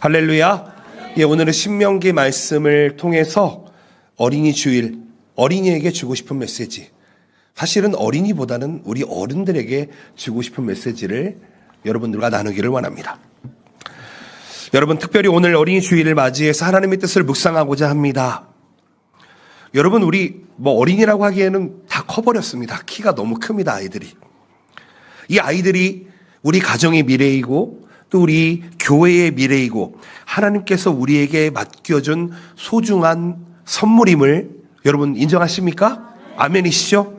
할렐루야. 예, 오늘은 신명기 말씀을 통해서 어린이 주일, 어린이에게 주고 싶은 메시지. 사실은 어린이보다는 우리 어른들에게 주고 싶은 메시지를 여러분들과 나누기를 원합니다. 여러분, 특별히 오늘 어린이 주일을 맞이해서 하나님의 뜻을 묵상하고자 합니다. 여러분, 우리 어린이라고 하기에는 다 커버렸습니다. 키가 너무 큽니다, 아이들이. 이 아이들이 우리 가정의 미래이고 또 우리 교회의 미래이고 하나님께서 우리에게 맡겨준 소중한 선물임을 여러분 인정하십니까? 아멘이시죠?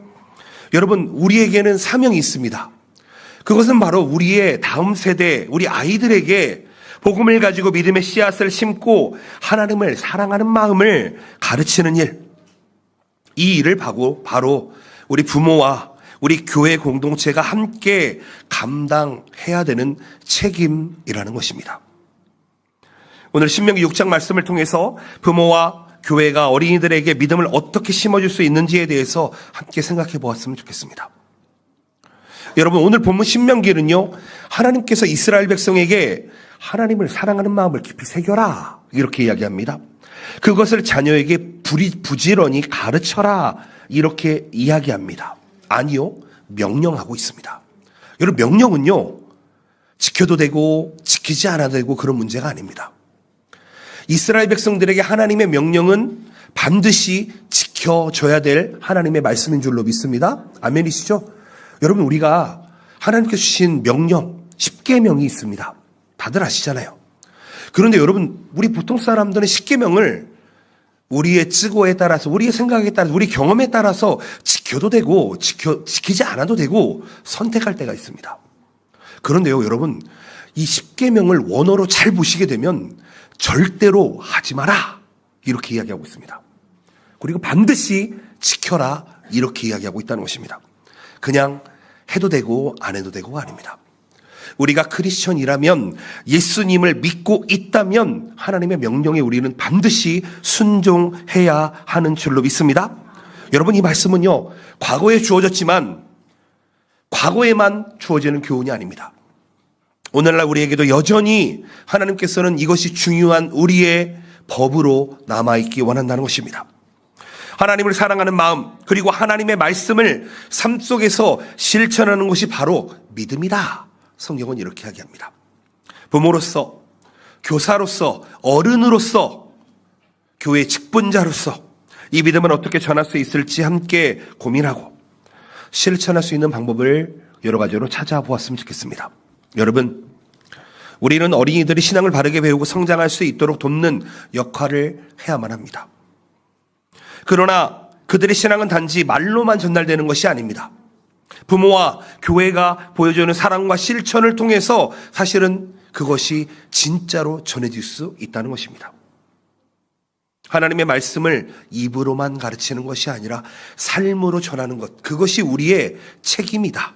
여러분, 우리에게는 사명이 있습니다. 그것은 바로 우리의 다음 세대, 우리 아이들에게 복음을 가지고 믿음의 씨앗을 심고 하나님을 사랑하는 마음을 가르치는 일. 이 일을 바로 우리 부모와 우리 교회 공동체가 함께 감당해야 되는 책임이라는 것입니다. 오늘 신명기 6장 말씀을 통해서 부모와 교회가 어린이들에게 믿음을 어떻게 심어줄 수 있는지에 대해서 함께 생각해 보았으면 좋겠습니다. 여러분, 오늘 본문 신명기는요, 하나님께서 이스라엘 백성에게 하나님을 사랑하는 마음을 깊이 새겨라 이렇게 이야기합니다. 그것을 자녀에게 부지런히 가르쳐라 이렇게 이야기합니다. 아니요, 명령하고 있습니다. 여러분, 명령은요, 지켜도 되고 지키지 않아도 되고 그런 문제가 아닙니다. 이스라엘 백성들에게 하나님의 명령은 반드시 지켜줘야 될 하나님의 말씀인 줄로 믿습니다. 아멘이시죠? 여러분, 우리가 하나님께서 주신 명령 10계명이 있습니다. 다들 아시잖아요. 그런데 여러분, 우리 보통 사람들은 10계명을 우리의 ጽ고에 따라서, 우리의 생각에 따라서, 우리 경험에 따라서 지켜도 되고 지키지 않아도 되고 선택할 때가 있습니다. 그런데요, 여러분, 이 10계명을 원어로 잘 보시게 되면 절대로 하지 마라 이렇게 이야기하고 있습니다. 그리고 반드시 지켜라 이렇게 이야기하고 있다는 것입니다. 그냥 해도 되고 안 해도 되고가 아닙니다. 우리가 크리스천이라면, 예수님을 믿고 있다면 하나님의 명령에 우리는 반드시 순종해야 하는 줄로 믿습니다. 여러분, 이 말씀은요, 과거에 주어졌지만 과거에만 주어지는 교훈이 아닙니다. 오늘날 우리에게도 여전히 하나님께서는 이것이 중요한 우리의 법으로 남아있기 원한다는 것입니다. 하나님을 사랑하는 마음, 그리고 하나님의 말씀을 삶 속에서 실천하는 것이 바로 믿음이다. 성경은 이렇게 이야기합니다. 부모로서, 교사로서, 어른으로서, 교회 직분자로서 이 믿음을 어떻게 전할 수 있을지 함께 고민하고 실천할 수 있는 방법을 여러 가지로 찾아보았으면 좋겠습니다. 여러분, 우리는 어린이들이 신앙을 바르게 배우고 성장할 수 있도록 돕는 역할을 해야만 합니다. 그러나 그들의 신앙은 단지 말로만 전달되는 것이 아닙니다. 부모와 교회가 보여주는 사랑과 실천을 통해서 사실은 그것이 진짜로 전해질 수 있다는 것입니다. 하나님의 말씀을 입으로만 가르치는 것이 아니라 삶으로 전하는 것, 그것이 우리의 책임이다.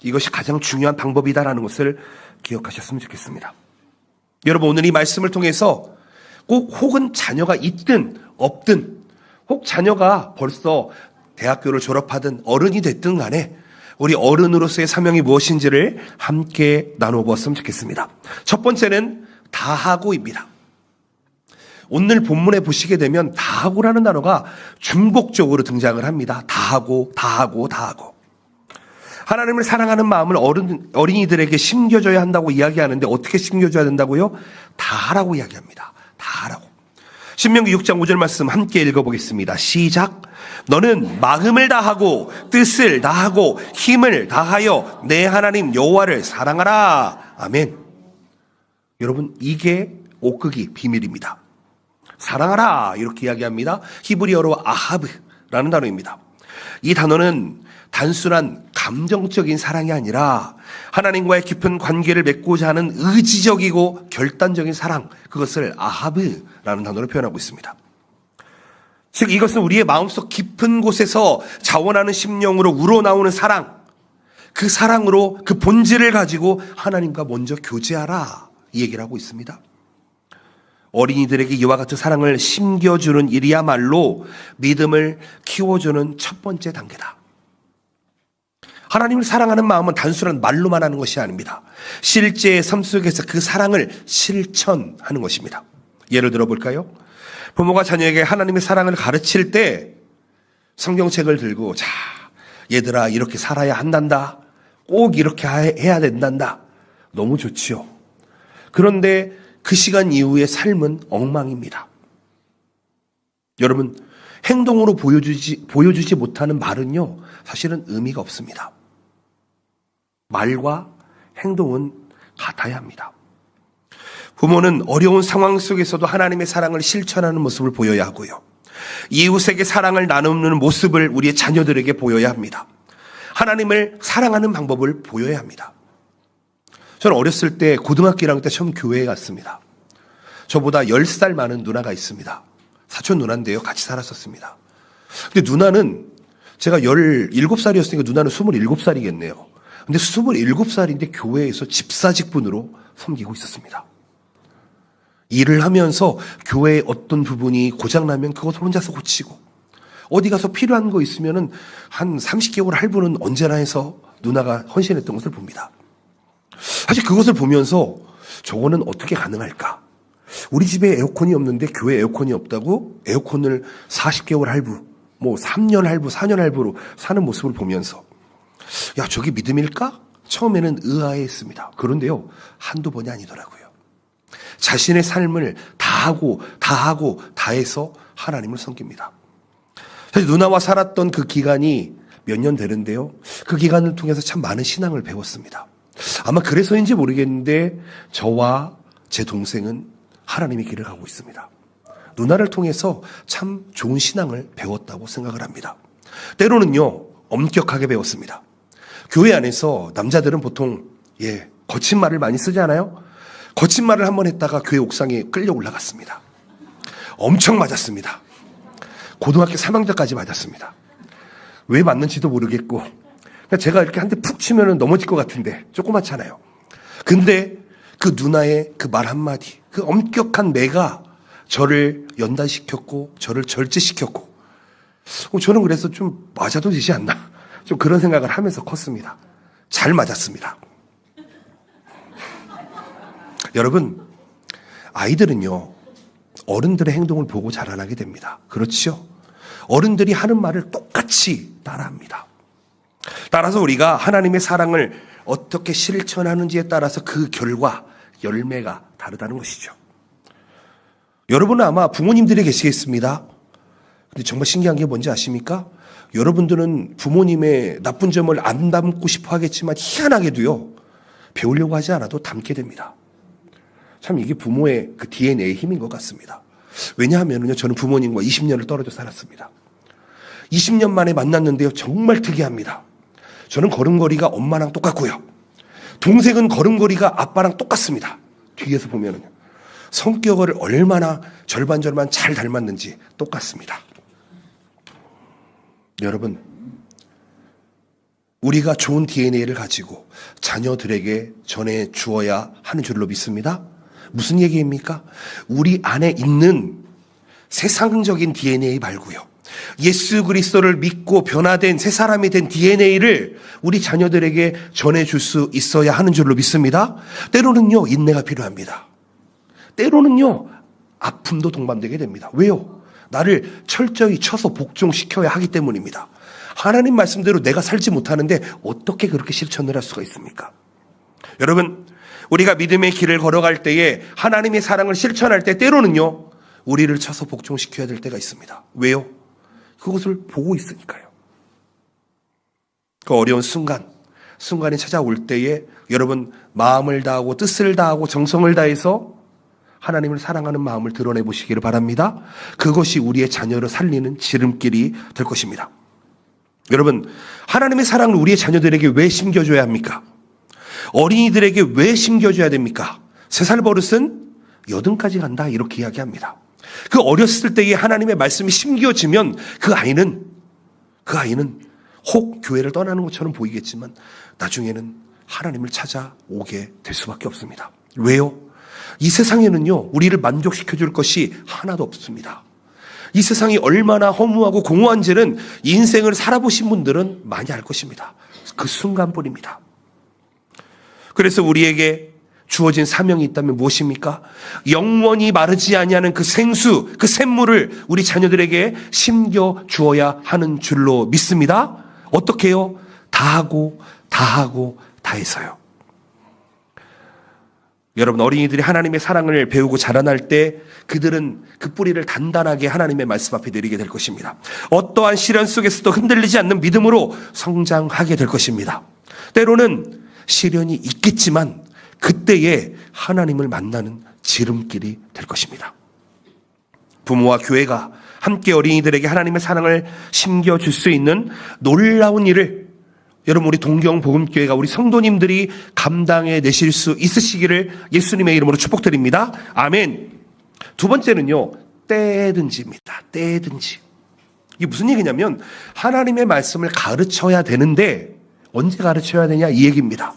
이것이 가장 중요한 방법이다라는 것을 기억하셨으면 좋겠습니다. 여러분, 오늘 이 말씀을 통해서 꼭 혹은 자녀가 있든 없든, 혹 자녀가 벌써 대학교를 졸업하든 어른이 됐든 간에 우리 어른으로서의 사명이 무엇인지를 함께 나눠보았으면 좋겠습니다. 첫 번째는 다하고입니다. 오늘 본문에 보시게 되면 다하고라는 단어가 중복적으로 등장을 합니다. 다하고. 하나님을 사랑하는 마음을 어린이들에게 심겨줘야 한다고 이야기하는데 어떻게 심겨줘야 된다고요? 다하라고 이야기합니다. 다하라고. 신명기 6장 5절 말씀 함께 읽어보겠습니다. 시작. 너는 마음을 다하고 뜻을 다하고 힘을 다하여 내 하나님 여호와를 사랑하라. 아멘. 여러분, 이게 옥극이 비밀입니다. 사랑하라 이렇게 이야기합니다. 히브리어로 아하브라는 단어입니다. 이 단어는 단순한 감정적인 사랑이 아니라 하나님과의 깊은 관계를 맺고자 하는 의지적이고 결단적인 사랑, 그것을 아하브라는 단어로 표현하고 있습니다. 즉, 이것은 우리의 마음속 깊은 곳에서 자원하는 심령으로 우러나오는 사랑, 그 사랑으로 그 본질을 가지고 하나님과 먼저 교제하라 이 얘기를 하고 있습니다. 어린이들에게 이와 같은 사랑을 심겨주는 일이야말로 믿음을 키워주는 첫 번째 단계다. 하나님을 사랑하는 마음은 단순한 말로만 하는 것이 아닙니다. 실제 삶 속에서 그 사랑을 실천하는 것입니다. 예를 들어 볼까요? 부모가 자녀에게 하나님의 사랑을 가르칠 때 성경책을 들고 자, 얘들아 이렇게 살아야 한단다. 꼭 이렇게 해야 된단다. 너무 좋지요. 그런데 그 시간 이후의 삶은 엉망입니다. 여러분, 행동으로 보여주지 못하는 말은요, 사실은 의미가 없습니다. 말과 행동은 같아야 합니다. 부모는 어려운 상황 속에서도 하나님의 사랑을 실천하는 모습을 보여야 하고요. 이웃에게 사랑을 나누는 모습을 우리의 자녀들에게 보여야 합니다. 하나님을 사랑하는 방법을 보여야 합니다. 저는 어렸을 때 고등학교 1학년 때 처음 교회에 갔습니다. 저보다 10살 많은 누나가 있습니다. 사촌 누나인데요. 같이 살았었습니다. 근데 누나는 제가 17살이었으니까 누나는 27살이겠네요. 근데 27살인데 교회에서 집사 직분으로 섬기고 있었습니다. 일을 하면서 교회의 어떤 부분이 고장나면 그것을 혼자서 고치고 어디 가서 필요한 거 있으면은 한 30개월 할부는 언제나 해서 누나가 헌신했던 것을 봅니다. 사실 그것을 보면서 저거는 어떻게 가능할까? 우리 집에 에어컨이 없는데 교회 에어컨이 없다고 에어컨을 40개월 할부, 뭐 3년 할부, 4년 할부로 사는 모습을 보면서 야, 저게 믿음일까? 처음에는 의아해했습니다. 그런데요, 한두 번이 아니더라고요. 자신의 삶을 다해서 하나님을 섬깁니다. 사실 누나와 살았던 그 기간이 몇 년 되는데요. 그 기간을 통해서 참 많은 신앙을 배웠습니다. 아마 그래서인지 모르겠는데 저와 제 동생은 하나님의 길을 가고 있습니다. 누나를 통해서 참 좋은 신앙을 배웠다고 생각을 합니다. 때로는요, 엄격하게 배웠습니다. 교회 안에서 남자들은 보통 거친 말을 많이 쓰지 않아요? 거친 말을 한번 했다가 교회 옥상에 끌려 올라갔습니다. 엄청 맞았습니다. 고등학교 3학년까지 맞았습니다. 왜 맞는지도 모르겠고 제가 이렇게 한 대 푹 치면 넘어질 것 같은데 조그맣잖아요. 근데 그 누나의 그 말 한마디, 그 엄격한 매가 저를 연단시켰고 저를 절제시켰고 저는 그래서 좀 맞아도 되지 않나 좀 그런 생각을 하면서 컸습니다. 잘 맞았습니다. 여러분, 아이들은요, 어른들의 행동을 보고 자라나게 됩니다. 그렇죠? 어른들이 하는 말을 똑같이 따라합니다. 따라서 우리가 하나님의 사랑을 어떻게 실천하는지에 따라서 그 결과, 열매가 다르다는 것이죠. 여러분은 아마 부모님들이 계시겠습니다. 근데 정말 신기한 게 뭔지 아십니까? 여러분들은 부모님의 나쁜 점을 안 담고 싶어 하겠지만 희한하게도요, 배우려고 하지 않아도 담게 됩니다. 참 이게 부모의 그 DNA의 힘인 것 같습니다. 왜냐하면요, 저는 부모님과 20년을 떨어져 살았습니다. 20년 만에 만났는데요, 정말 특이합니다. 저는 걸음걸이가 엄마랑 똑같고요. 동생은 걸음걸이가 아빠랑 똑같습니다. 뒤에서 보면은요. 성격을 얼마나 절반 잘 닮았는지 똑같습니다. 여러분, 우리가 좋은 DNA를 가지고 자녀들에게 전해 주어야 하는 줄로 믿습니다. 무슨 얘기입니까? 우리 안에 있는 세상적인 DNA 말고요. 예수 그리스도를 믿고 변화된 새 사람이 된 DNA를 우리 자녀들에게 전해줄 수 있어야 하는 줄로 믿습니다. 때로는요, 인내가 필요합니다. 때로는요, 아픔도 동반되게 됩니다. 왜요? 나를 철저히 쳐서 복종시켜야 하기 때문입니다. 하나님 말씀대로 내가 살지 못하는데 어떻게 그렇게 실천을 할 수가 있습니까? 여러분, 우리가 믿음의 길을 걸어갈 때에 하나님의 사랑을 실천할 때 때로는요, 우리를 쳐서 복종시켜야 될 때가 있습니다. 왜요? 그것을 보고 있으니까요. 그 어려운 순간이 찾아올 때에 여러분 마음을 다하고 뜻을 다하고 정성을 다해서 하나님을 사랑하는 마음을 드러내 보시기를 바랍니다. 그것이 우리의 자녀를 살리는 지름길이 될 것입니다. 여러분, 하나님의 사랑을 우리의 자녀들에게 왜 심겨줘야 합니까? 어린이들에게 왜 심겨줘야 됩니까? 3살 버릇은 8까지 간다 이렇게 이야기합니다. 그 어렸을 때에 하나님의 말씀이 심겨지면 그 아이는 혹 교회를 떠나는 것처럼 보이겠지만 나중에는 하나님을 찾아오게 될 수밖에 없습니다. 왜요? 이 세상에는요, 우리를 만족시켜줄 것이 하나도 없습니다. 이 세상이 얼마나 허무하고 공허한지는 인생을 살아보신 분들은 많이 알 것입니다. 그 순간뿐입니다. 그래서 우리에게 주어진 사명이 있다면 무엇입니까? 영원히 마르지 아니하는 그 생수, 그 샘물을 우리 자녀들에게 심겨 주어야 하는 줄로 믿습니다. 어떻게 해요? 다하고 다해서요. 여러분, 어린이들이 하나님의 사랑을 배우고 자라날 때 그들은 그 뿌리를 단단하게 하나님의 말씀 앞에 내리게 될 것입니다. 어떠한 시련 속에서도 흔들리지 않는 믿음으로 성장하게 될 것입니다. 때로는 시련이 있겠지만 그때에 하나님을 만나는 지름길이 될 것입니다. 부모와 교회가 함께 어린이들에게 하나님의 사랑을 심겨줄 수 있는 놀라운 일을 여러분, 우리 동경복음교회가 우리 성도님들이 감당해 내실 수 있으시기를 예수님의 이름으로 축복드립니다. 아멘. 두 번째는요, 때든지입니다. 때든지. 이게 무슨 얘기냐면 하나님의 말씀을 가르쳐야 되는데 언제 가르쳐야 되냐 이 얘기입니다.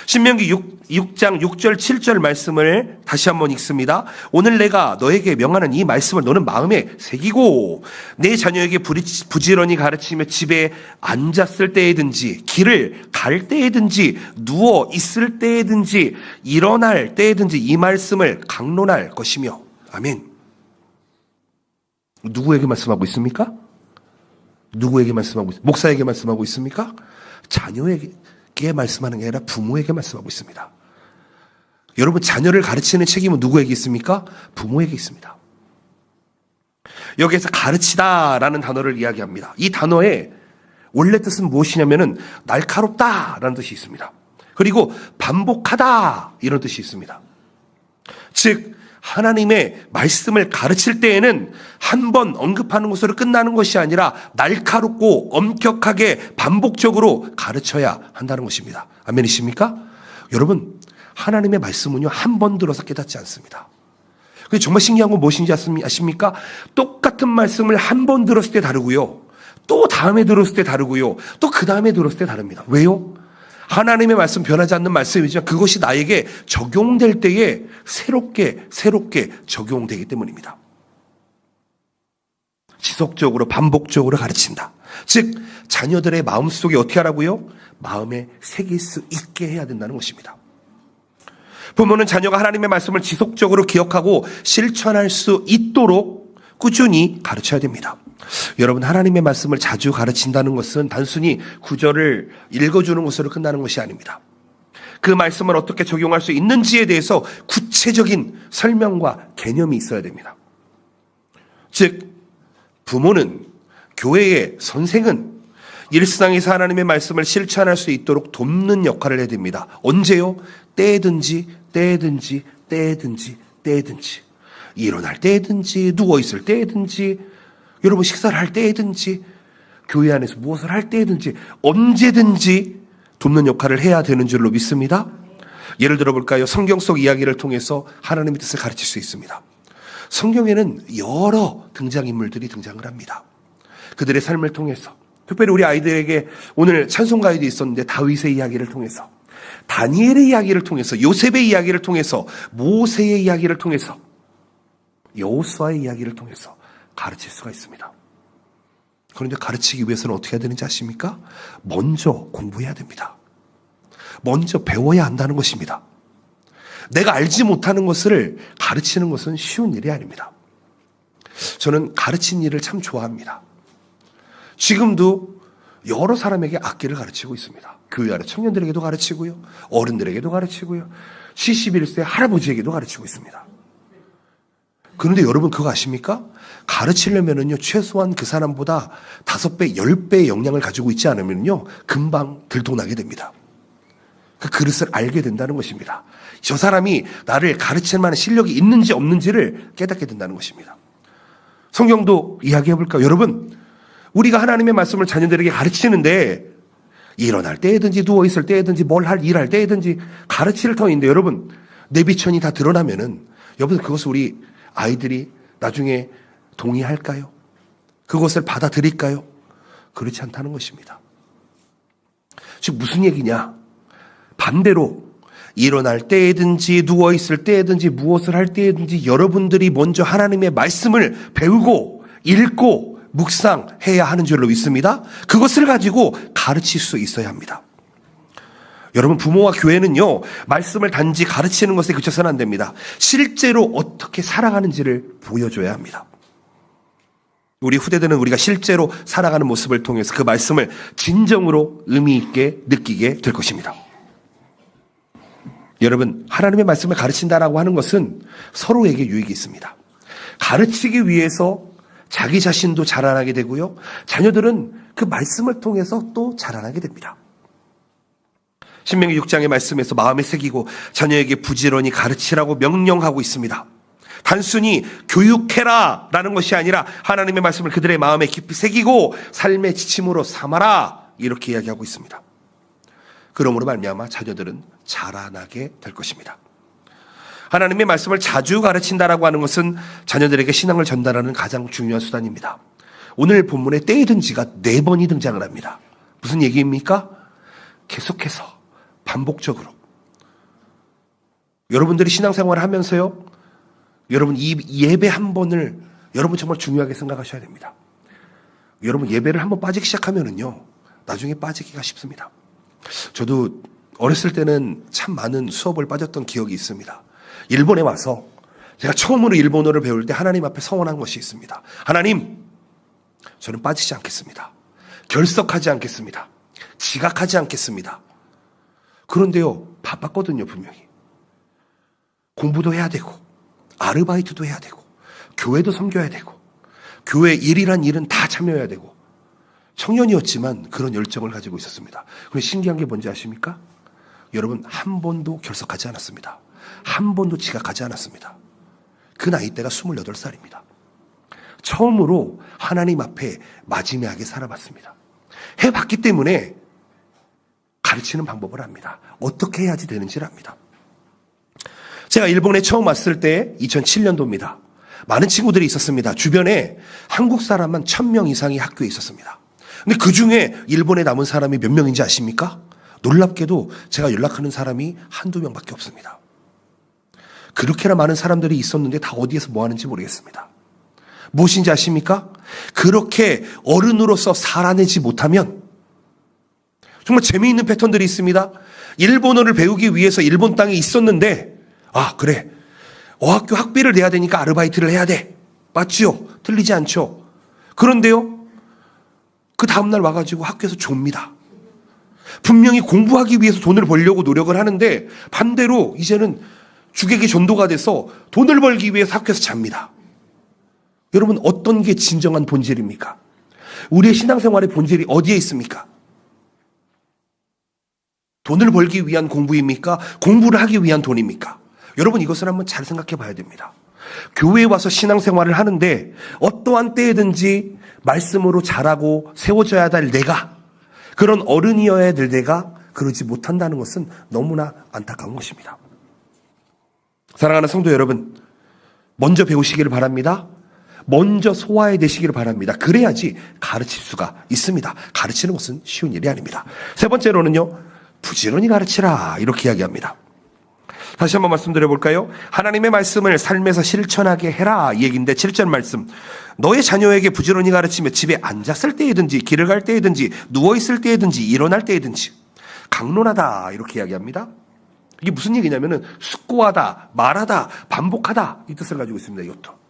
신명기 6장 6절 7절 말씀을 다시 한번 읽습니다. 오늘 내가 너에게 명하는 이 말씀을 너는 마음에 새기고 내 자녀에게 부지런히 가르치며 집에 앉았을 때에든지 길을 갈 때에든지 누워 있을 때에든지 일어날 때에든지 이 말씀을 강론할 것이며. 아멘. 누구에게 말씀하고 있습니까? 누구에게 말씀하고 있습니까? 목사에게 말씀하고 있습니까? 자녀에게 말씀하는 게 아니라 부모에게 말씀하고 있습니다. 여러분, 자녀를 가르치는 책임은 누구에게 있습니까? 부모에게 있습니다. 여기에서 가르치다라는 단어를 이야기합니다. 이 단어의 원래 뜻은 무엇이냐면은 날카롭다라는 뜻이 있습니다. 그리고 반복하다 이런 뜻이 있습니다. 즉 하나님의 말씀을 가르칠 때에는 한 번 언급하는 것으로 끝나는 것이 아니라 날카롭고 엄격하게 반복적으로 가르쳐야 한다는 것입니다. 아멘이십니까? 여러분, 하나님의 말씀은요, 한 번 들어서 깨닫지 않습니다. 근데 정말 신기한 건 무엇인지 아십니까? 똑같은 말씀을 한 번 들었을 때 다르고요, 또 다음에 들었을 때 다르고요, 또 그 다음에 들었을 때 다릅니다. 왜요? 하나님의 말씀, 변하지 않는 말씀이지만 그것이 나에게 적용될 때에 새롭게 적용되기 때문입니다. 지속적으로 반복적으로 가르친다. 즉 자녀들의 마음속에 어떻게 하라고요? 마음에 새길 수 있게 해야 된다는 것입니다. 부모는 자녀가 하나님의 말씀을 지속적으로 기억하고 실천할 수 있도록 꾸준히 가르쳐야 됩니다. 여러분, 하나님의 말씀을 자주 가르친다는 것은 단순히 구절을 읽어주는 것으로 끝나는 것이 아닙니다. 그 말씀을 어떻게 적용할 수 있는지에 대해서 구체적인 설명과 개념이 있어야 됩니다. 즉 부모는, 교회의 선생은 일상에서 하나님의 말씀을 실천할 수 있도록 돕는 역할을 해야 됩니다. 언제요? 때든지 일어날 때든지 누워있을 때든지 여러분 식사를 할 때든지 교회 안에서 무엇을 할 때든지 언제든지 돕는 역할을 해야 되는 줄로 믿습니다. 예를 들어볼까요? 성경 속 이야기를 통해서 하나님의 뜻을 가르칠 수 있습니다. 성경에는 여러 등장인물들이 등장을 합니다. 그들의 삶을 통해서, 특별히 우리 아이들에게 오늘 찬송가에도 있었는데 다윗의 이야기를 통해서, 다니엘의 이야기를 통해서, 요셉의 이야기를 통해서, 모세의 이야기를 통해서, 여호수아의 이야기를 통해서 가르칠 수가 있습니다. 그런데 가르치기 위해서는 어떻게 해야 되는지 아십니까? 먼저 공부해야 됩니다. 먼저 배워야 한다는 것입니다. 내가 알지 못하는 것을 가르치는 것은 쉬운 일이 아닙니다. 저는 가르치는 일을 참 좋아합니다. 지금도 여러 사람에게 악기를 가르치고 있습니다. 교회 안에 청년들에게도 가르치고요, 어른들에게도 가르치고요, 71세 할아버지에게도 가르치고 있습니다. 그런데 여러분 그거 아십니까? 가르치려면은요, 최소한 그 사람보다 5배, 10배의 역량을 가지고 있지 않으면요, 금방 들통나게 됩니다. 그 그릇을 알게 된다는 것입니다. 저 사람이 나를 가르칠 만한 실력이 있는지 없는지를 깨닫게 된다는 것입니다. 성경도 이야기해 볼까요? 여러분, 우리가 하나님의 말씀을 자녀들에게 가르치는데 일어날 때든지 누워있을 때든지 일할 때든지 가르칠 터인데 여러분, 내비천이 다 드러나면은 여러분 그것을 우리 아이들이 나중에 동의할까요? 그것을 받아들일까요? 그렇지 않다는 것입니다. 즉 무슨 얘기냐? 반대로 일어날 때든지 누워있을 때든지 무엇을 할 때든지 여러분들이 먼저 하나님의 말씀을 배우고 읽고 묵상해야 하는 줄로 믿습니다. 그것을 가지고 가르칠 수 있어야 합니다. 여러분, 부모와 교회는요, 말씀을 단지 가르치는 것에 그쳐서는 안 됩니다. 실제로 어떻게 살아가는지를 보여줘야 합니다. 우리 후대들은 우리가 실제로 살아가는 모습을 통해서 그 말씀을 진정으로 의미 있게 느끼게 될 것입니다. 여러분, 하나님의 말씀을 가르친다라고 하는 것은 서로에게 유익이 있습니다. 가르치기 위해서 자기 자신도 자라나게 되고요, 자녀들은 그 말씀을 통해서 또 자라나게 됩니다. 신명기 6장의 말씀에서 마음에 새기고 자녀에게 부지런히 가르치라고 명령하고 있습니다. 단순히 교육해라 라는 것이 아니라 하나님의 말씀을 그들의 마음에 깊이 새기고 삶의 지침으로 삼아라, 이렇게 이야기하고 있습니다. 그러므로 말미암아 자녀들은 자라나게 될 것입니다. 하나님의 말씀을 자주 가르친다라고 하는 것은 자녀들에게 신앙을 전달하는 가장 중요한 수단입니다. 오늘 본문에 때이든지가 4번이 등장을 합니다. 무슨 얘기입니까? 계속해서 반복적으로. 여러분들이 신앙생활을 하면서요, 여러분 이 예배 한 번을 여러분 정말 중요하게 생각하셔야 됩니다. 여러분 예배를 한번 빠지기 시작하면은요, 나중에 빠지기가 쉽습니다. 저도 어렸을 때는 참 많은 수업을 빠졌던 기억이 있습니다. 일본에 와서 제가 처음으로 일본어를 배울 때 하나님 앞에 서원한 것이 있습니다. 하나님, 저는 빠지지 않겠습니다. 결석하지 않겠습니다. 지각하지 않겠습니다. 그런데요, 바빴거든요, 분명히. 공부도 해야 되고, 아르바이트도 해야 되고, 교회도 섬겨야 되고, 교회 일이란 일은 다 참여해야 되고, 청년이었지만 그런 열정을 가지고 있었습니다. 그런데 신기한 게 뭔지 아십니까? 여러분, 한 번도 결석하지 않았습니다. 한 번도 지각하지 않았습니다. 그 나이대가 28살입니다. 처음으로 하나님 앞에 마지막에 살아봤습니다. 해봤기 때문에 가르치는 방법을 압니다. 어떻게 해야지 되는지를 압니다. 제가 일본에 처음 왔을 때 2007년도입니다. 많은 친구들이 있었습니다. 주변에 한국 사람만 1000명 이상이 학교에 있었습니다. 근데 그 중에 일본에 남은 사람이 몇 명인지 아십니까? 놀랍게도 제가 연락하는 사람이 한두 명밖에 없습니다. 그렇게나 많은 사람들이 있었는데 다 어디에서 뭐 하는지 모르겠습니다. 무엇인지 아십니까? 그렇게 어른으로서 살아내지 못하면 정말 재미있는 패턴들이 있습니다. 일본어를 배우기 위해서 일본 땅에 있었는데, 아, 그래, 어학교 학비를 내야 되니까 아르바이트를 해야 돼. 맞지요? 틀리지 않죠? 그런데요, 그 다음날 와가지고 학교에서 좁니다. 분명히 공부하기 위해서 돈을 벌려고 노력을 하는데 반대로 이제는 주객이 전도가 돼서 돈을 벌기 위해서 학교에서 잡니다. 여러분, 어떤 게 진정한 본질입니까? 우리의 신앙생활의 본질이 어디에 있습니까? 돈을 벌기 위한 공부입니까? 공부를 하기 위한 돈입니까? 여러분, 이것을 한번 잘 생각해 봐야 됩니다. 교회에 와서 신앙생활을 하는데 어떠한 때에든지 말씀으로 자라고 세워져야 될 내가, 그런 어른이어야 될 내가 그러지 못한다는 것은 너무나 안타까운 것입니다. 사랑하는 성도 여러분, 먼저 배우시기를 바랍니다. 먼저 소화해내시기를 바랍니다. 그래야지 가르칠 수가 있습니다. 가르치는 것은 쉬운 일이 아닙니다. 세 번째로는요, 부지런히 가르치라, 이렇게 이야기합니다. 다시 한번 말씀드려볼까요? 하나님의 말씀을 삶에서 실천하게 해라, 이 얘기인데 7절 말씀, 너의 자녀에게 부지런히 가르치며 집에 앉았을 때이든지 길을 갈 때이든지 누워있을 때이든지 일어날 때이든지 강론하다, 이렇게 이야기합니다. 이게 무슨 얘기냐면은 숙고하다, 말하다, 반복하다, 이 뜻을 가지고 있습니다. 이것도.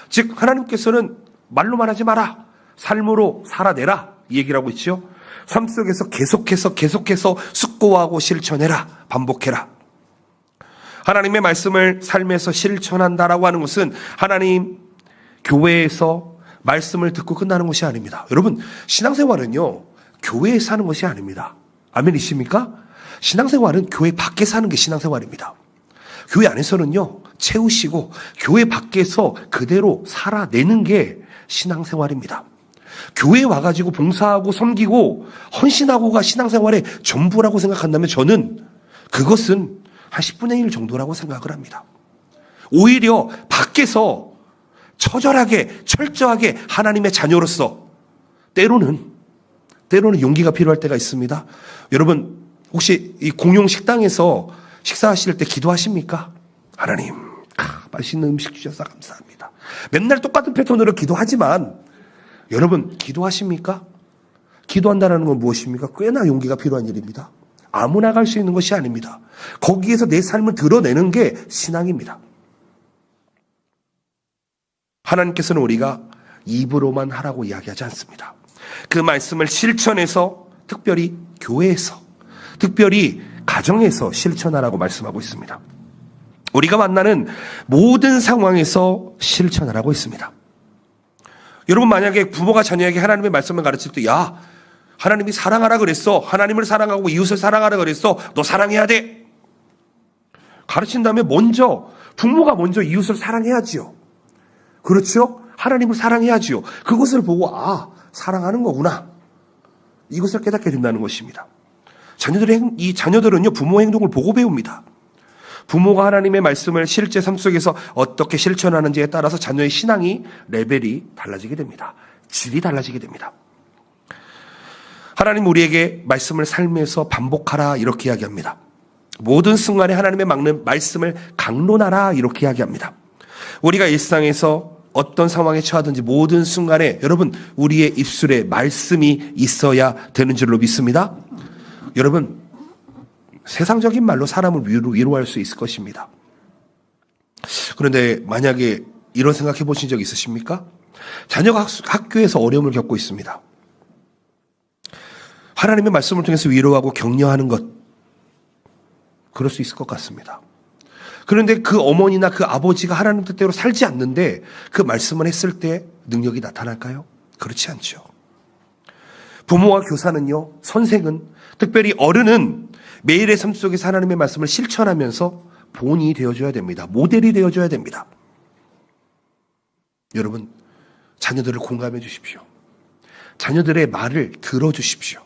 즉 하나님께서는 말로만 하지 마라, 삶으로 살아내라, 이 얘기를 하고 있죠. 삶 속에서 계속해서 숙고하고 실천해라, 반복해라. 하나님의 말씀을 삶에서 실천한다라고 하는 것은 하나님 교회에서 말씀을 듣고 끝나는 것이 아닙니다. 여러분, 신앙생활은요, 교회에서 하는 것이 아닙니다. 아멘이십니까? 신앙생활은 교회 밖에서 하는 게 신앙생활입니다. 교회 안에서는요, 채우시고 교회 밖에서 그대로 살아내는 게 신앙생활입니다. 교회에 와가지고 봉사하고 섬기고 헌신하고가 신앙생활의 전부라고 생각한다면 저는 그것은 한 10분의 1 정도라고 생각을 합니다. 오히려 밖에서 처절하게 철저하게 하나님의 자녀로서 때로는 용기가 필요할 때가 있습니다. 여러분, 혹시 이 공용 식당에서 식사하실 때 기도하십니까? 하나님, 맛있는 음식 주셔서 감사합니다. 맨날 똑같은 패턴으로 기도하지만 여러분, 기도하십니까? 기도한다는 건 무엇입니까? 꽤나 용기가 필요한 일입니다. 아무나 갈 수 있는 것이 아닙니다. 거기에서 내 삶을 드러내는 게 신앙입니다. 하나님께서는 우리가 입으로만 하라고 이야기하지 않습니다. 그 말씀을 실천해서, 특별히 교회에서, 특별히 가정에서 실천하라고 말씀하고 있습니다. 우리가 만나는 모든 상황에서 실천하라고 했습니다. 여러분, 만약에 부모가 자녀에게 하나님의 말씀을 가르칠 때, 야, 하나님이 사랑하라 그랬어. 하나님을 사랑하고 이웃을 사랑하라 그랬어. 너 사랑해야 돼. 가르친다면 부모가 먼저 이웃을 사랑해야지요. 그렇죠? 하나님을 사랑해야지요. 그것을 보고, 사랑하는 거구나. 이것을 깨닫게 된다는 것입니다. 이 자녀들은요, 부모의 행동을 보고 배웁니다. 부모가 하나님의 말씀을 실제 삶 속에서 어떻게 실천하는지에 따라서 자녀의 신앙이 레벨이 달라지게 됩니다. 질이 달라지게 됩니다. 하나님 우리에게 말씀을 삶에서 반복하라 이렇게 이야기합니다. 모든 순간에 하나님의 말씀을 강론하라 이렇게 이야기합니다. 우리가 일상에서 어떤 상황에 처하든지 모든 순간에 여러분 우리의 입술에 말씀이 있어야 되는 줄로 믿습니다. 여러분 세상적인 말로 사람을 위로할 수 있을 것입니다. 그런데 만약에 이런 생각해 보신 적 있으십니까? 자녀가 학교에서 어려움을 겪고 있습니다. 하나님의 말씀을 통해서 위로하고 격려하는 것, 그럴 수 있을 것 같습니다. 그런데 그 어머니나 그 아버지가 하나님 뜻대로 살지 않는데 그 말씀을 했을 때 능력이 나타날까요? 그렇지 않죠. 부모와 교사는요, 선생은, 특별히 어른은 매일의 삶 속에서 하나님의 말씀을 실천하면서 본이 되어줘야 됩니다. 모델이 되어줘야 됩니다. 여러분, 자녀들을 공감해 주십시오. 자녀들의 말을 들어주십시오.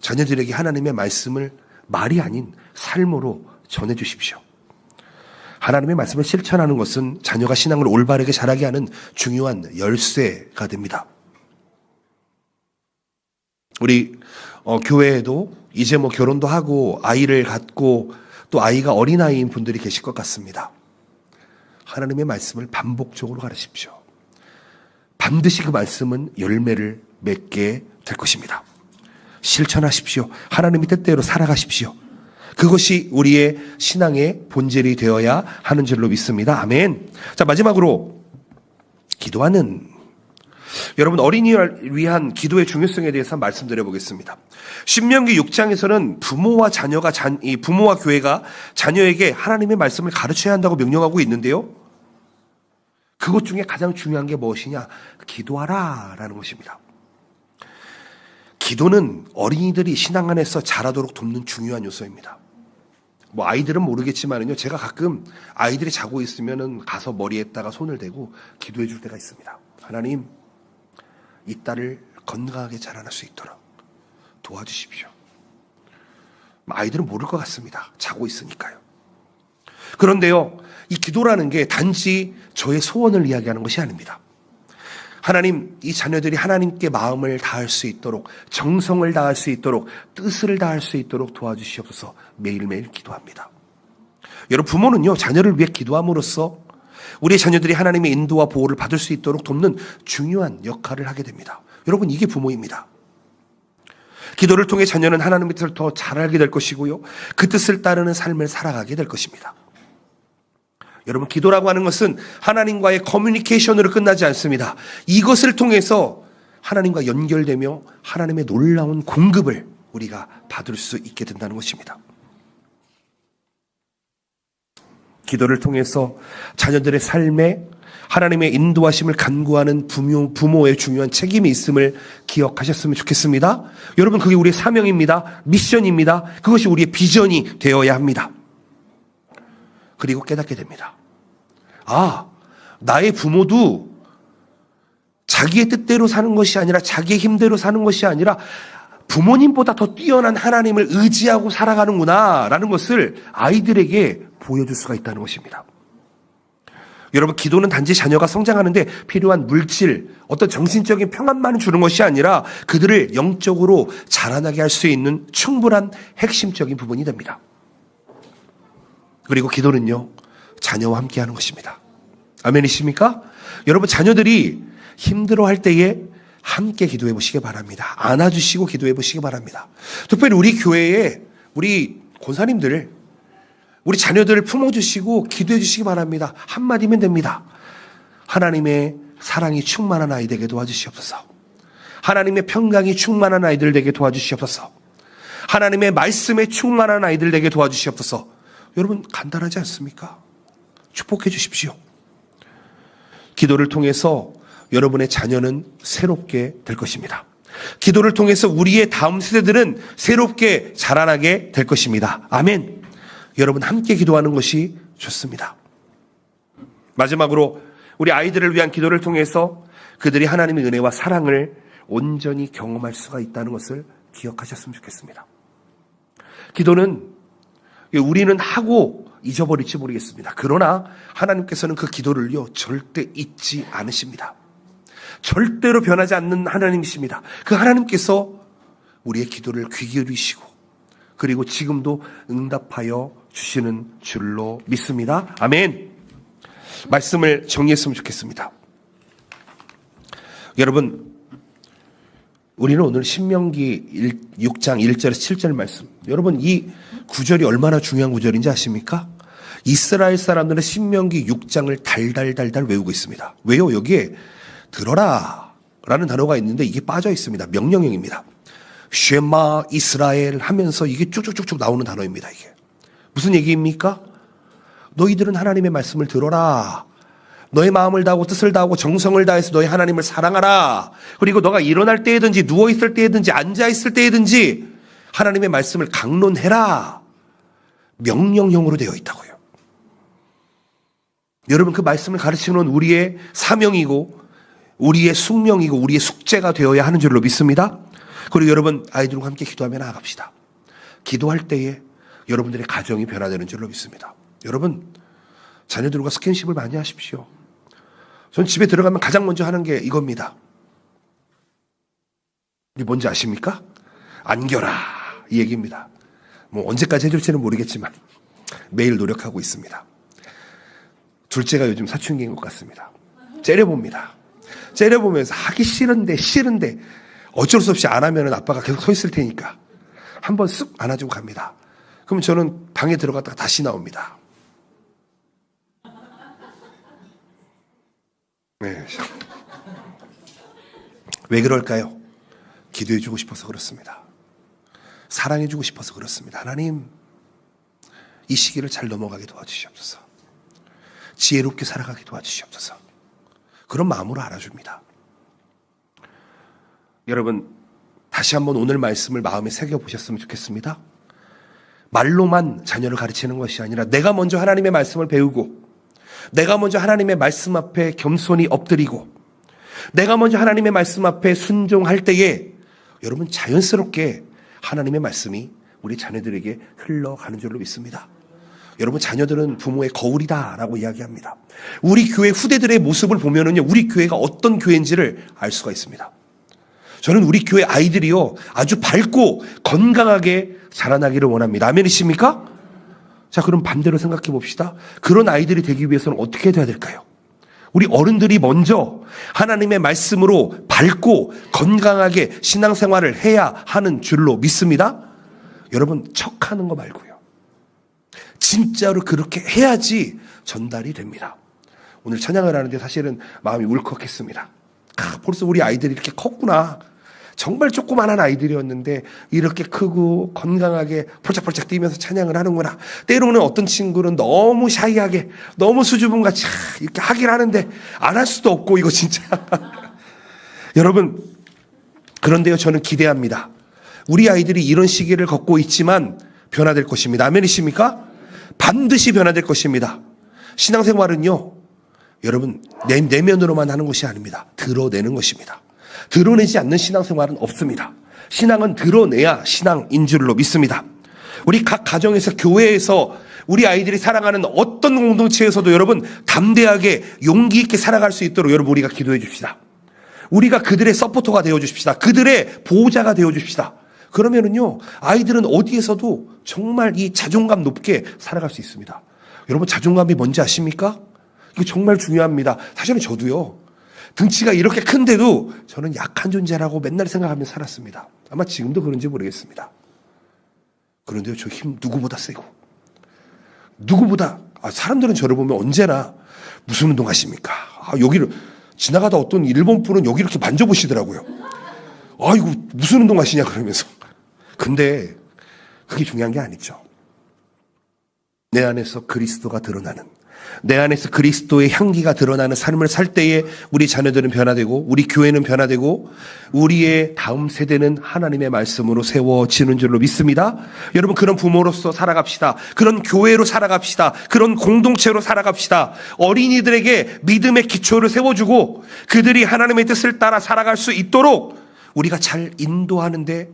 자녀들에게 하나님의 말씀을 말이 아닌 삶으로 전해주십시오. 하나님의 말씀을 실천하는 것은 자녀가 신앙을 올바르게 자라게 하는 중요한 열쇠가 됩니다. 우리 교회에도 이제 결혼도 하고 아이를 갖고 또 아이가 어린아이인 분들이 계실 것 같습니다. 하나님의 말씀을 반복적으로 가르치십시오. 반드시 그 말씀은 열매를 맺게 될 것입니다. 실천하십시오. 하나님의 뜻대로 살아가십시오. 그것이 우리의 신앙의 본질이 되어야 하는 줄로 믿습니다. 아멘. 자, 마지막으로 기도하는, 여러분 어린이를 위한 기도의 중요성에 대해서 말씀드려 보겠습니다. 신명기 6장에서는 부모와 교회가 자녀에게 하나님의 말씀을 가르쳐야 한다고 명령하고 있는데요. 그것 중에 가장 중요한 게 무엇이냐? 기도하라 라는 것입니다. 기도는 어린이들이 신앙 안에서 자라도록 돕는 중요한 요소입니다. 아이들은 모르겠지만요, 제가 가끔 아이들이 자고 있으면은 가서 머리에다가 손을 대고 기도해 줄 때가 있습니다. 하나님, 이 딸을 건강하게 자라날 수 있도록 도와주십시오. 아이들은 모를 것 같습니다. 자고 있으니까요. 그런데요, 이 기도라는 게 단지 저의 소원을 이야기하는 것이 아닙니다. 하나님, 이 자녀들이 하나님께 마음을 다할 수 있도록, 정성을 다할 수 있도록, 뜻을 다할 수 있도록 도와주시옵소서 매일매일 기도합니다. 여러분, 부모는요, 자녀를 위해 기도함으로써 우리의 자녀들이 하나님의 인도와 보호를 받을 수 있도록 돕는 중요한 역할을 하게 됩니다. 여러분, 이게 부모입니다. 기도를 통해 자녀는 하나님의 뜻을 더 잘 알게 될 것이고요, 그 뜻을 따르는 삶을 살아가게 될 것입니다. 여러분, 기도라고 하는 것은 하나님과의 커뮤니케이션으로 끝나지 않습니다. 이것을 통해서 하나님과 연결되며 하나님의 놀라운 공급을 우리가 받을 수 있게 된다는 것입니다. 기도를 통해서 자녀들의 삶에 하나님의 인도하심을 간구하는 부모의 중요한 책임이 있음을 기억하셨으면 좋겠습니다. 여러분, 그게 우리의 사명입니다. 미션입니다. 그것이 우리의 비전이 되어야 합니다. 그리고 깨닫게 됩니다. 나의 부모도 자기의 뜻대로 사는 것이 아니라, 자기의 힘대로 사는 것이 아니라 부모님보다 더 뛰어난 하나님을 의지하고 살아가는구나 라는 것을 아이들에게 보여줄 수가 있다는 것입니다. 여러분, 기도는 단지 자녀가 성장하는데 필요한 물질, 어떤 정신적인 평안만 주는 것이 아니라 그들을 영적으로 자라나게 할 수 있는 충분한 핵심적인 부분이 됩니다. 그리고 기도는요, 자녀와 함께 하는 것입니다. 아멘이십니까? 여러분, 자녀들이 힘들어할 때에 함께 기도해 보시기 바랍니다. 안아주시고 기도해 보시기 바랍니다. 특별히 우리 교회에 우리 권사님들, 우리 자녀들을 품어주시고 기도해 주시기 바랍니다. 한마디면 됩니다. 하나님의 사랑이 충만한 아이 되게 도와주시옵소서. 하나님의 평강이 충만한 아이들 되게 도와주시옵소서. 하나님의 말씀에 충만한 아이들 되게 도와주시옵소서. 여러분 간단하지 않습니까? 축복해 주십시오. 기도를 통해서 여러분의 자녀는 새롭게 될 것입니다. 기도를 통해서 우리의 다음 세대들은 새롭게 자라나게 될 것입니다. 아멘. 여러분 함께 기도하는 것이 좋습니다. 마지막으로 우리 아이들을 위한 기도를 통해서 그들이 하나님의 은혜와 사랑을 온전히 경험할 수가 있다는 것을 기억하셨으면 좋겠습니다. 기도는 우리는 하고 잊어버릴지 모르겠습니다. 그러나 하나님께서는 그 기도를요 절대 잊지 않으십니다. 절대로 변하지 않는 하나님이십니다. 그 하나님께서 우리의 기도를 귀 기울이시고 그리고 지금도 응답하여 주시는 줄로 믿습니다. 아멘. 말씀을 정리했으면 좋겠습니다. 여러분, 우리는 오늘 신명기 6장 1절에서 7절 말씀, 여러분 이 구절이 얼마나 중요한 구절인지 아십니까? 이스라엘 사람들은 신명기 6장을 달달달달 외우고 있습니다. 왜요? 여기에 들어라 라는 단어가 있는데 이게 빠져 있습니다. 명령형입니다. 쉐마 이스라엘 하면서 이게 쭉쭉쭉쭉 나오는 단어입니다. 이게 무슨 얘기입니까? 너희들은 하나님의 말씀을 들어라. 너의 마음을 다하고 뜻을 다하고 정성을 다해서 너의 하나님을 사랑하라. 그리고 너가 일어날 때든지 누워있을 때든지 앉아있을 때든지 하나님의 말씀을 강론해라. 명령형으로 되어 있다고요. 여러분 그 말씀을 가르치는 우리의 사명이고 우리의 숙명이고 우리의 숙제가 되어야 하는 줄로 믿습니다. 그리고 여러분 아이들과 함께 기도하며 나아갑시다. 기도할 때에 여러분들의 가정이 변화되는 줄로 믿습니다. 여러분 자녀들과 스킨십을 많이 하십시오. 전 집에 들어가면 가장 먼저 하는 게 이겁니다. 이게 뭔지 아십니까? 안겨라 이 얘기입니다. 뭐 언제까지 해줄지는 모르겠지만 매일 노력하고 있습니다. 둘째가 요즘 사춘기인 것 같습니다. 째려봅니다. 째려보면서 하기 싫은데 어쩔 수 없이 안 하면 아빠가 계속 서 있을 테니까 한번 쓱 안아주고 갑니다. 그럼 저는 방에 들어갔다가 다시 나옵니다. 네. 왜 그럴까요? 기도해주고 싶어서 그렇습니다. 사랑해주고 싶어서 그렇습니다. 하나님, 이 시기를 잘 넘어가게 도와주시옵소서. 지혜롭게 살아가게 도와주시옵소서. 그런 마음으로 알아줍니다. 여러분, 다시 한번 오늘 말씀을 마음에 새겨보셨으면 좋겠습니다. 말로만 자녀를 가르치는 것이 아니라 내가 먼저 하나님의 말씀을 배우고 내가 먼저 하나님의 말씀 앞에 겸손히 엎드리고 내가 먼저 하나님의 말씀 앞에 순종할 때에 여러분 자연스럽게 하나님의 말씀이 우리 자녀들에게 흘러가는 줄로 믿습니다. 여러분 자녀들은 부모의 거울이다라고 이야기합니다. 우리 교회 후대들의 모습을 보면은요, 우리 교회가 어떤 교회인지를 알 수가 있습니다. 저는 우리 교회 아이들이요 아주 밝고 건강하게 자라나기를 원합니다. 아멘이십니까? 자, 그럼 반대로 생각해 봅시다. 그런 아이들이 되기 위해서는 어떻게 돼야 될까요? 우리 어른들이 먼저 하나님의 말씀으로 밝고 건강하게 신앙생활을 해야 하는 줄로 믿습니다. 여러분 척하는 거 말고요. 진짜로 그렇게 해야지 전달이 됩니다. 오늘 찬양을 하는데 사실은 마음이 울컥했습니다. 벌써 우리 아이들이 이렇게 컸구나. 정말 조그만한 아이들이었는데 이렇게 크고 건강하게 폴짝폴짝 뛰면서 찬양을 하는구나. 때로는 어떤 친구는 너무 샤이하게 너무 수줍음같이 이렇게 하긴 하는데 안 할 수도 없고 이거 진짜 여러분, 그런데요 저는 기대합니다. 우리 아이들이 이런 시기를 걷고 있지만 변화될 것입니다. 아멘이십니까? 반드시 변화될 것입니다. 신앙생활은요 여러분 내면으로만 하는 것이 아닙니다. 드러내는 것입니다. 드러내지 않는 신앙생활은 없습니다. 신앙은 드러내야 신앙인 줄로 믿습니다. 우리 각 가정에서 교회에서 우리 아이들이 살아가는 어떤 공동체에서도 여러분 담대하게 용기 있게 살아갈 수 있도록 여러분 우리가 기도해 줍시다. 우리가 그들의 서포터가 되어 주십시다. 그들의 보호자가 되어 주십시다. 그러면은요 아이들은 어디에서도 정말 이 자존감 높게 살아갈 수 있습니다. 여러분 자존감이 뭔지 아십니까? 이게 정말 중요합니다. 사실은 저도요 등치가 이렇게 큰데도 저는 약한 존재라고 맨날 생각하며 살았습니다. 아마 지금도 그런지 모르겠습니다. 그런데요, 저 힘 누구보다 세고, 누구보다, 사람들은 저를 보면 언제나 무슨 운동 하십니까? 여기를, 지나가다 어떤 일본 분은 여기 이렇게 만져보시더라고요. 이거 무슨 운동 하시냐, 그러면서. 근데 그게 중요한 게 아니죠. 내 안에서 그리스도가 드러나는, 내 안에서 그리스도의 향기가 드러나는 삶을 살 때에 우리 자녀들은 변화되고, 우리 교회는 변화되고, 우리의 다음 세대는 하나님의 말씀으로 세워지는 줄로 믿습니다. 여러분, 그런 부모로서 살아갑시다. 그런 교회로 살아갑시다. 그런 공동체로 살아갑시다. 어린이들에게 믿음의 기초를 세워주고 그들이 하나님의 뜻을 따라 살아갈 수 있도록 우리가 잘 인도하는데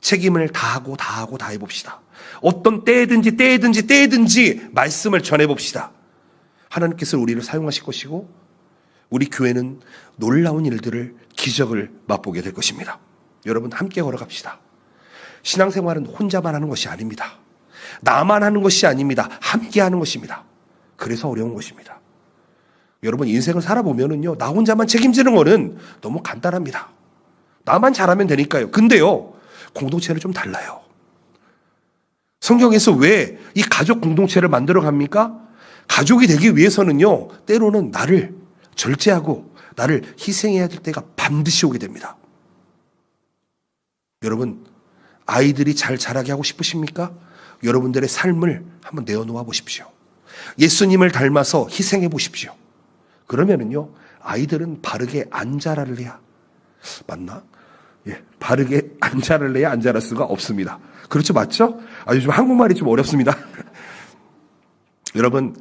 책임을 다해봅시다. 어떤 때든지 말씀을 전해봅시다. 하나님께서 우리를 사용하실 것이고, 우리 교회는 놀라운 일들을, 기적을 맛보게 될 것입니다. 여러분, 함께 걸어갑시다. 신앙생활은 혼자만 하는 것이 아닙니다. 나만 하는 것이 아닙니다. 함께 하는 것입니다. 그래서 어려운 것입니다. 여러분, 인생을 살아보면은요, 나 혼자만 책임지는 거는 너무 간단합니다. 나만 잘하면 되니까요. 근데요, 공동체는 좀 달라요. 성경에서 왜 이 가족 공동체를 만들어 갑니까? 가족이 되기 위해서는요, 때로는 나를 절제하고 나를 희생해야 될 때가 반드시 오게 됩니다. 여러분, 아이들이 잘 자라게 하고 싶으십니까? 여러분들의 삶을 한번 내어놓아 보십시오. 예수님을 닮아서 희생해 보십시오. 그러면은요, 아이들은 바르게 안 자랄래야, 맞나? 바르게 안 자랄래야 안 자랄 수가 없습니다. 그렇죠? 맞죠? 요즘 한국말이 좀 어렵습니다. 여러분,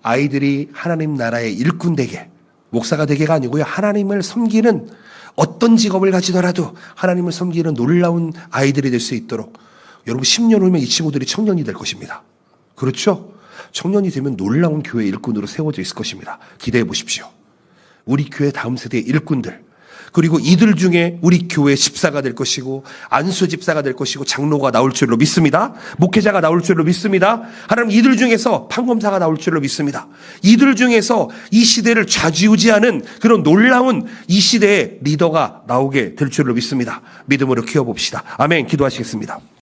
아이들이 하나님 나라의 일꾼 되게, 목사가 되게가 아니고요, 하나님을 섬기는, 어떤 직업을 가지더라도 하나님을 섬기는 놀라운 아이들이 될 수 있도록, 여러분 10년 후면 이 친구들이 청년이 될 것입니다. 그렇죠? 청년이 되면 놀라운 교회 일꾼으로 세워져 있을 것입니다. 기대해 보십시오. 우리 교회 다음 세대의 일꾼들, 그리고 이들 중에 우리 교회 집사가 될 것이고, 안수 집사가 될 것이고, 장로가 나올 줄로 믿습니다. 목회자가 나올 줄로 믿습니다. 하나님, 이들 중에서 판검사가 나올 줄로 믿습니다. 이들 중에서 이 시대를 좌지우지하는 그런 놀라운 이 시대의 리더가 나오게 될 줄로 믿습니다. 믿음으로 키워봅시다. 아멘. 기도하시겠습니다.